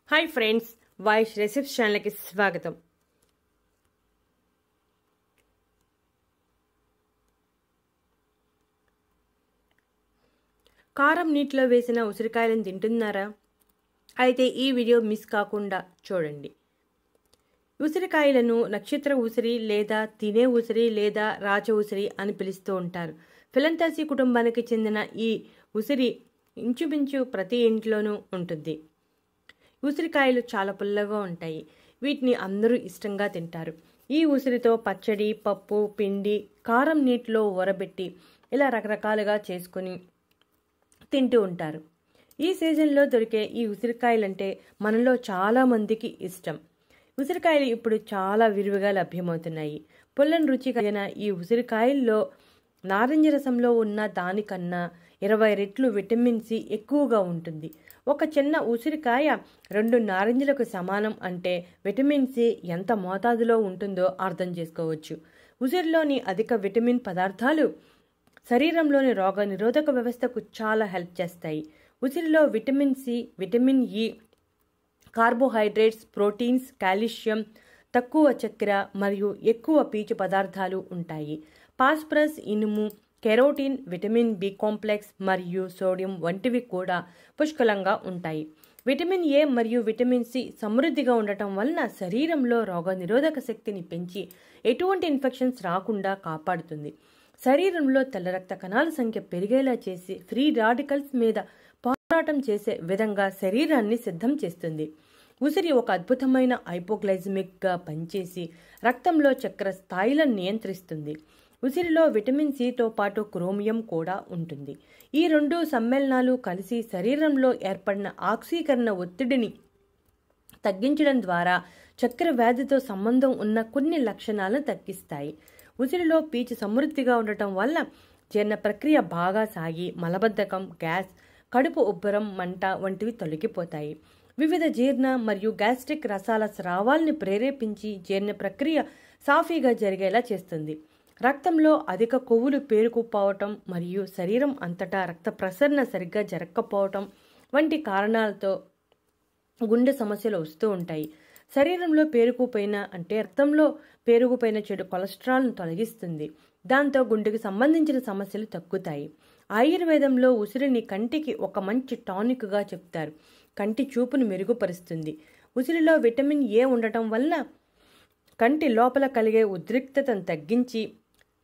Hi friends, वाइश रेसिप्स channel की स्वागतम। కారం నీటిలో వేసిన ఉసిరికాయలను తింటున్నారా? అయితే ఈ వీడియో మిస్ కాకుండా చూడండి. ఉసిరికాయలను నక్షత్ర ఉసిరి లేదా తినే ఉసిరి లేదా రాచ ఉసిరి అని పిలుస్తూ ఉంటారు. ఫిలంథాసీ కుటుంబానికి చెందిన ఈ ఉసిరి ఇంచుమించు ప్రతి ఇంట్లోనూ ఉంటుంది. ఉసిరికాయలు చాలా పుల్లగా ఉంటాయి. వీటిని అందరూ ఇష్టంగా తింటారు. ఈ ఉసిరితో పచ్చడి, పప్పు, పిండి, కారం నీటిలో ఊరబెట్టి ఇలా రకరకాలుగా చేసుకుని తింటూ ఉంటారు. ఈ సీజన్లో దొరికే ఈ ఉసిరికాయలంటే మనలో చాలా మందికి ఇష్టం. ఉసిరికాయలు ఇప్పుడు చాలా విరివిగా లభ్యమవుతున్నాయి. పుల్లని రుచి కలిగిన ఈ ఉసిరికాయల్లో నారింజ రసంలో ఉన్న దానికన్నా 20 రెట్లు విటమిన్ సి ఎక్కువగా ఉంటుంది. ఒక చిన్న ఉసిరికాయ 2 నారింజలకు సమానం అంటే విటమిన్ సి ఎంత మోతాదులో ఉంటుందో అర్థం చేసుకోవచ్చు. ఉసిరిలోని అధిక విటమిన్ పదార్థాలు శరీరంలోని రోగ నిరోధక వ్యవస్థకు చాలా హెల్ప్ చేస్తాయి. ఉసిరిలో vitamin C, vitamin E, carbohydrates, proteins, calcium, తక్కువ చక్కెర మరియు ఎక్కువ పీచు పదార్థాలు ఉంటాయి. ఫాస్ఫరస్, ఇనుము, కెరోటిన్, విటమిన్ బి కాంప్లెక్స్ మరియు సోడియం వంటివి కూడా పుష్కలంగా ఉంటాయి. విటమిన్ ఏ మరియు విటమిన్ సి సమృద్ధిగా ఉండటం వలన శరీరంలో రోగ నిరోధక శక్తిని పెంచి ఎటువంటి ఇన్ఫెక్షన్స్ రాకుండా కాపాడుతుంది. శరీరంలో తెల్ల రక్త కణాల సంఖ్య పెరిగేలా చేసి ఫ్రీ రాడికల్స్ మీద పోరాటం చేసే విధంగా శరీరాన్ని సిద్ధం చేస్తుంది. ఉసిరి ఒక అద్భుతమైన హైపోగ్లైసిమిక్గా పనిచేసి రక్తంలో చక్కెర స్థాయిలను నియంత్రిస్తుంది. ఉసిరిలో విటమిన్ సితో పాటు క్రోమియం కూడా ఉంటుంది. ఈ 2 సమ్మేళనాలు కలిసి శరీరంలో ఏర్పడిన ఆక్సీకరణ ఒత్తిడిని తగ్గించడం ద్వారా చక్కెర వ్యాధితో సంబంధం ఉన్న కొన్ని లక్షణాలను తగ్గిస్తాయి. ఉసిరిలో పీచు సమృద్ధిగా ఉండటం వల్ల జీర్ణ ప్రక్రియ బాగా సాగి మలబద్ధకం, గ్యాస్, కడుపు ఉబ్బరం, మంట వంటివి తొలగిపోతాయి. వివిధ జీర్ణ మరియు గ్యాస్ట్రిక్ రసాల స్రావాల్ని ప్రేరేపించి జీర్ణ ప్రక్రియ సాఫీగా జరిగేలా చేస్తుంది. రక్తంలో అధిక కొవ్వులు పేరుకుపోవటం మరియు శరీరం అంతటా రక్త ప్రసరణ సరిగ్గా జరగకపోవటం వంటి కారణాలతో గుండె సమస్యలు వస్తూ ఉంటాయి. శరీరంలో రక్తంలో పేరుకుపోయిన చెడు కొలెస్ట్రాల్ను తొలగిస్తుంది. దాంతో గుండెకు సంబంధించిన సమస్యలు తగ్గుతాయి. ఆయుర్వేదంలో ఉసిరిని కంటికి ఒక మంచి టానిక్గా చెప్తారు. కంటి చూపును మెరుగుపరుస్తుంది. ఉసిరిలో విటమిన్ ఏ ఉండటం వల్ల కంటి లోపల కలిగే ఉద్రిక్తతను తగ్గించి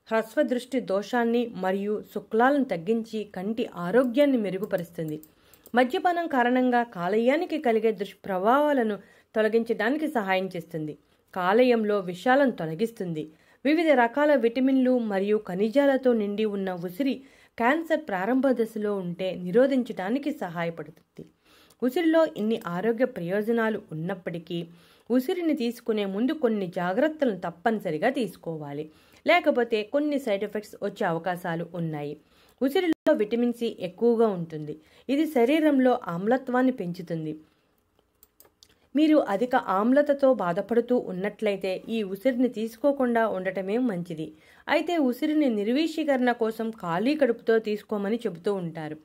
హ్రస్వదృష్టి దోషాన్ని మరియు శుక్లాలను తగ్గించి కంటి ఆరోగ్యాన్ని మెరుగుపరుస్తుంది. మద్యపానం కారణంగా కాలేయానికి కలిగే దుష్ప్రభావాలను తొలగించడానికి సహాయం చేస్తుంది. కాలేయంలో విషాలను తొలగిస్తుంది. వివిధ రకాల విటమిన్లు మరియు ఖనిజాలతో నిండి ఉన్న ఉసిరి క్యాన్సర్ ప్రారంభ దశలో ఉంటే నిరోధించడానికి సహాయపడుతుంది. ఉసిరిలో ఇన్ని ఆరోగ్య ప్రయోజనాలు ఉన్నప్పటికీ ఉసిరిని తీసుకునే ముందు కొన్ని జాగ్రత్తలను తప్పనిసరిగా తీసుకోవాలి. లేకపోతే కొన్ని సైడ్ ఎఫెక్ట్స్ వచ్చే అవకాశాలు ఉన్నాయి. ఉసిరిలో విటమిన్ సి ఎక్కువగా ఉంటుంది. ఇది శరీరంలో ఆమ్లత్వాన్ని పెంచుతుంది. మీరు అధిక ఆమ్లతతో బాధపడుతూ ఉన్నట్లయితే ఈ ఉసిరిని తీసుకోకుండా ఉండటమే మంచిది. అయితే ఉసిరిని నిర్వీషీకరణ కోసం ఖాళీ కడుపుతో తీసుకోమని చెబుతూ ఉంటారు.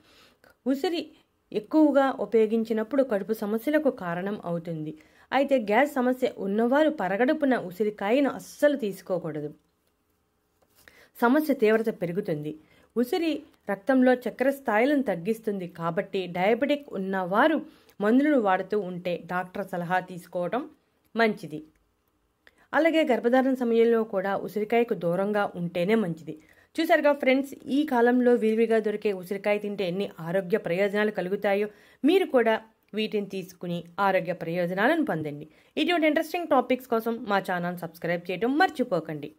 ఉసిరి ఎక్కువగా ఉపయోగించినప్పుడు కడుపు సమస్యలకు కారణం అవుతుంది. అయితే గ్యాస్ సమస్య ఉన్నవారు పరగడుపున ఉసిరికాయను అస్సలు తీసుకోకూడదు. సమస్య తీవ్రత పెరుగుతుంది. ఉసిరి రక్తంలో చక్కెర స్థాయిలను తగ్గిస్తుంది. కాబట్టి డయాబెటిక్ ఉన్నవారు మందులను వాడుతూ ఉంటే డాక్టర్ సలహా తీసుకోవడం మంచిది. అలాగే గర్భధారణ సమయంలో కూడా ఉసిరికాయకు దూరంగా ఉంటేనే మంచిది. చూసారుగా ఫ్రెండ్స్, ఈ కాలంలో విరివిగా దొరికే ఉసిరికాయ తింటే ఎన్ని ఆరోగ్య ప్రయోజనాలు కలుగుతాయో మీరు కూడా వీటిని తీసుకుని ఆరోగ్య ప్రయోజనాలను పొందండి. ఇటువంటి ఇంట్రెస్టింగ్ టాపిక్స్ కోసం మా ఛానల్ సబ్స్క్రైబ్ చేయడం మర్చిపోకండి.